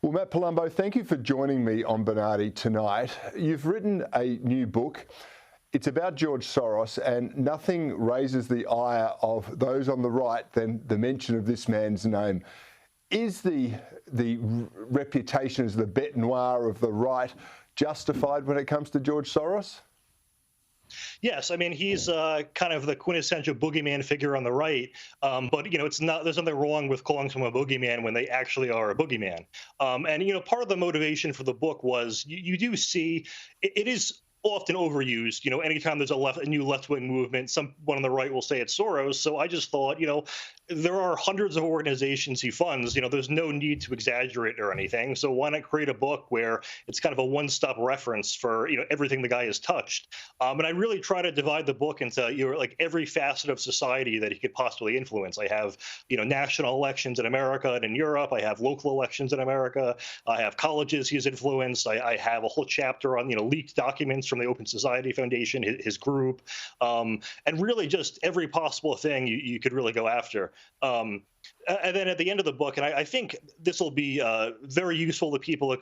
Well, Matt Palumbo, thank you for joining me on Bernardi tonight. You've written a new book. It's about George Soros, and nothing raises the ire of those on the right than the mention of this man's name. Is the reputation as the bête noire of the right justified when it comes to George Soros? Yes, I mean he's kind of the quintessential boogeyman figure on the right, but it's not. There's nothing wrong with calling someone a boogeyman when they actually are a boogeyman. And part of the motivation for the book was you do see it is often overused. Anytime there's a new left-wing movement, someone on the right will say it's Soros. So I just thought, there are hundreds of organizations he funds. There's no need to exaggerate or anything. So why not create a book where it's kind of a one-stop reference for everything the guy has touched? And I really try to divide the book into like every facet of society that he could possibly influence. I have national elections in America and in Europe. I have local elections in America. I have colleges he's influenced. I have a whole chapter on leaked documents from the Open Society Foundation, his group, and really just every possible thing you could really go after. And then at the end of the book, and I think this will be very useful to people,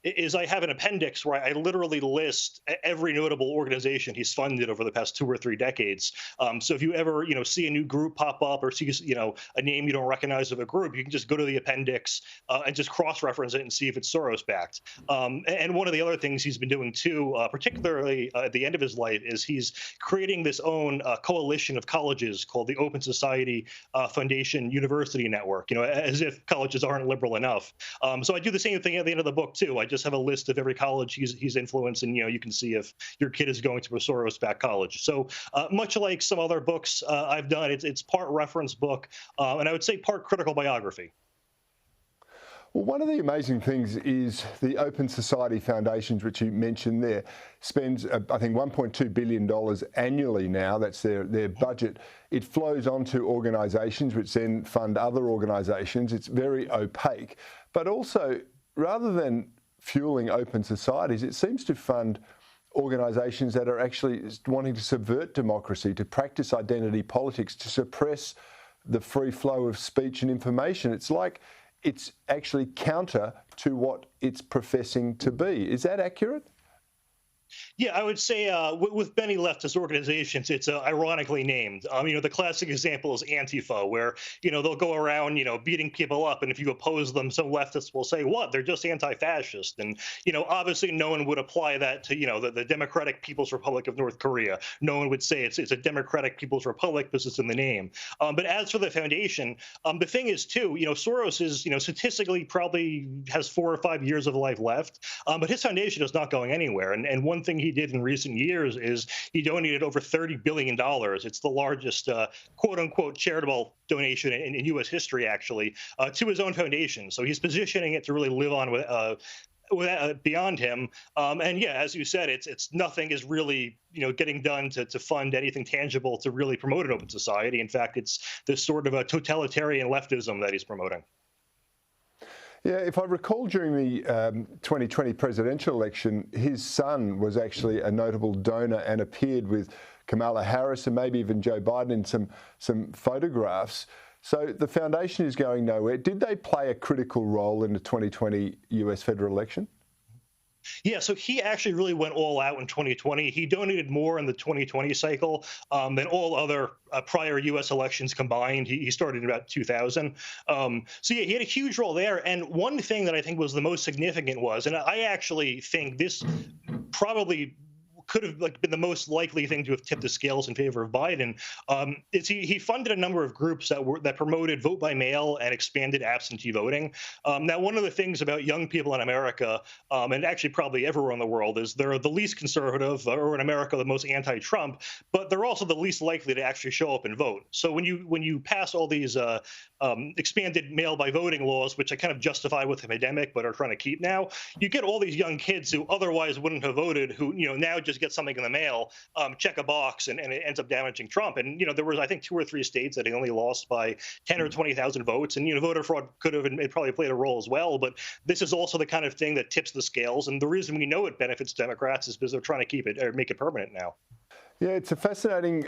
is I have an appendix where I literally list every notable organization he's funded over the past 2 or 3 decades. So if you ever see a new group pop up or see a name you don't recognize of a group, you can just go to the appendix and just cross-reference it and see if it's Soros-backed. And one of the other things he's been doing too, particularly at the end of his life, is he's creating this own coalition of colleges called the Open Society Foundation University Network, as if colleges aren't liberal enough. So I do the same thing at the end of the book too. I just have a list of every college he's influenced, and you can see if your kid is going to a Soros-backed college. So much like some other books I've done, it's part reference book, and I would say part critical biography. Well, one of the amazing things is the Open Society Foundations, which you mentioned there, spends, I think, $1.2 billion annually now. That's their budget. It flows onto organisations, which then fund other organisations. It's very opaque. But also, rather than fueling open societies, it seems to fund organisations that are actually wanting to subvert democracy, to practice identity politics, to suppress the free flow of speech and information. It's like it's actually counter to what it's professing to be. Is that accurate? Yeah, I would say with many leftist organizations, it's ironically named. The classic example is Antifa, where they'll go around beating people up, and if you oppose them, some leftists will say, "What? They're just anti-fascist." And obviously, no one would apply that to the Democratic People's Republic of North Korea. No one would say it's a Democratic People's Republic because it's in the name. But as for the foundation, the thing is too, Soros is statistically probably has 4 or 5 years of life left, but his foundation is not going anywhere. And one thing he did in recent years is he donated over $30 billion. It's the largest quote unquote charitable donation in U.S. history, actually, to his own foundation. So he's positioning it to really live on with beyond him. And yeah, as you said, it's nothing is really getting done to fund anything tangible to really promote an open society. In fact, it's this sort of a totalitarian leftism that he's promoting. Yeah, if I recall, during the 2020 presidential election, his son was actually a notable donor and appeared with Kamala Harris and maybe even Joe Biden in some photographs. So the foundation is going nowhere. Did they play a critical role in the 2020 US federal election? Yeah, so he actually really went all out in 2020. He donated more in the 2020 cycle than all other prior U.S. elections combined. He started in about 2000. So yeah, he had a huge role there. And one thing that I think was the most significant was, and I actually think this probably could have been the most likely thing to have tipped the scales in favor of Biden, is he funded a number of groups that promoted vote by mail and expanded absentee voting. Now, one of the things about young people in America, and actually probably everywhere in the world, is they're the least conservative, or in America the most anti-Trump, but they're also the least likely to actually show up and vote. So when you pass all these expanded mail by voting laws, which I kind of justify with the pandemic, but are trying to keep now, you get all these young kids who otherwise wouldn't have voted, who now just get something in the mail, check a box, and it ends up damaging Trump. And there was, I think, 2 or 3 states that he only lost by 10 or 20,000 votes, and voter fraud could have and it probably played a role as well. But this is also the kind of thing that tips the scales, and the reason we know it benefits Democrats is because they're trying to keep it or make it permanent now. Yeah, it's a fascinating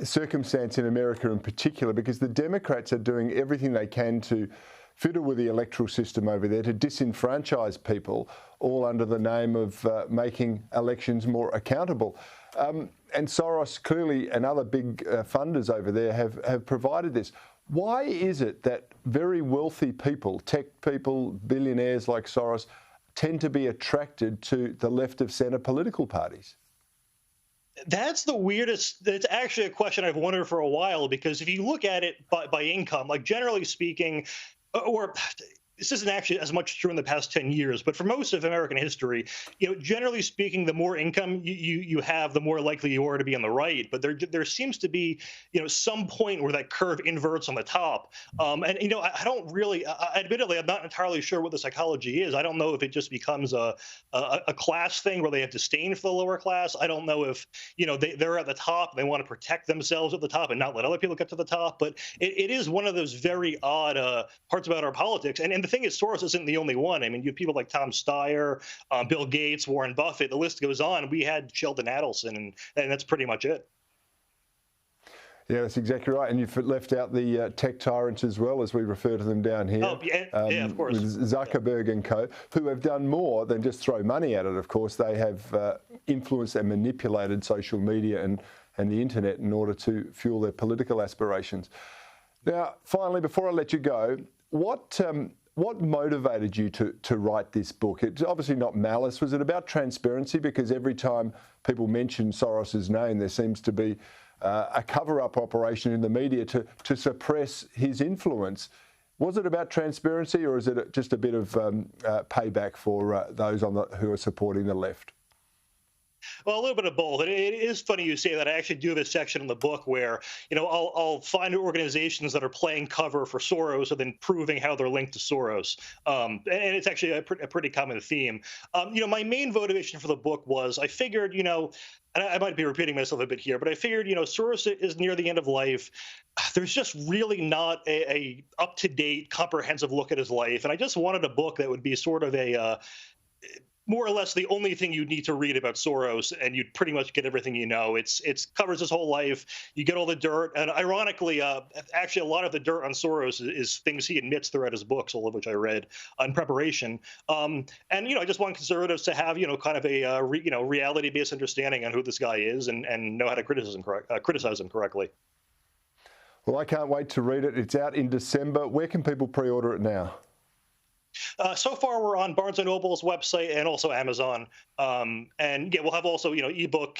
circumstance in America in particular, because the Democrats are doing everything they can to fiddle with the electoral system over there to disenfranchise people, all under the name of making elections more accountable. And Soros clearly and other big funders over there have provided this. Why is it that very wealthy people, tech people, billionaires like Soros, tend to be attracted to the left of centre political parties? That's the weirdest. That's actually a question I've wondered for a while, because if you look at it by income, like generally speaking, or this isn't actually as much true in the past 10 years, but for most of American history, generally speaking, the more income you have, the more likely you are to be on the right. But there seems to be, some point where that curve inverts on the top. And I don't really, admittedly, I'm not entirely sure what the psychology is. I don't know if it just becomes a class thing where they have disdain for the lower class. I don't know if, they're at the top and they want to protect themselves at the top and not let other people get to the top. But it is one of those very odd parts about our politics. And the thing is, Soros isn't the only one. I mean, you have people like Tom Steyer, Bill Gates, Warren Buffett. The list goes on. We had Sheldon Adelson, and that's pretty much it. Yeah, that's exactly right. And you've left out the tech tyrants as well, as we refer to them down here. Oh, yeah, of course. With Zuckerberg and co, who have done more than just throw money at it, of course. They have influenced and manipulated social media and the internet in order to fuel their political aspirations. Now, finally, before I let you go, what motivated you to write this book? It's obviously not malice. Was it about transparency? Because every time people mention Soros's name, there seems to be a cover-up operation in the media to suppress his influence. Was it about transparency, or is it just a bit of payback for those who are supporting the left? Well, a little bit of both. And it is funny you say that. I actually do have a section in the book where, I'll find organizations that are playing cover for Soros and then proving how they're linked to Soros. And it's actually a pretty common theme. My main motivation for the book was I figured, and I might be repeating myself a bit here, but I figured, Soros is near the end of life. There's just really not a up-to-date, comprehensive look at his life. And I just wanted a book that would be sort of a more or less the only thing you need to read about Soros, and you'd pretty much get everything you know. It covers his whole life. You get all the dirt, and ironically, actually, a lot of the dirt on Soros is things he admits throughout his books, all of which I read in preparation. And I just want conservatives to have kind of a reality-based understanding on who this guy is, and know how to criticize him correctly. Well, I can't wait to read it. It's out in December. Where can people pre-order it now? So far, we're on Barnes & Noble's website and also Amazon. And yeah, we'll have also, ebook,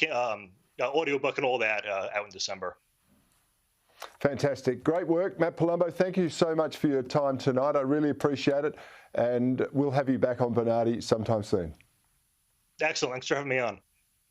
audiobook and all that out in December. Fantastic. Great work, Matt Palumbo. Thank you so much for your time tonight. I really appreciate it. And we'll have you back on Bernardi sometime soon. Excellent. Thanks for having me on.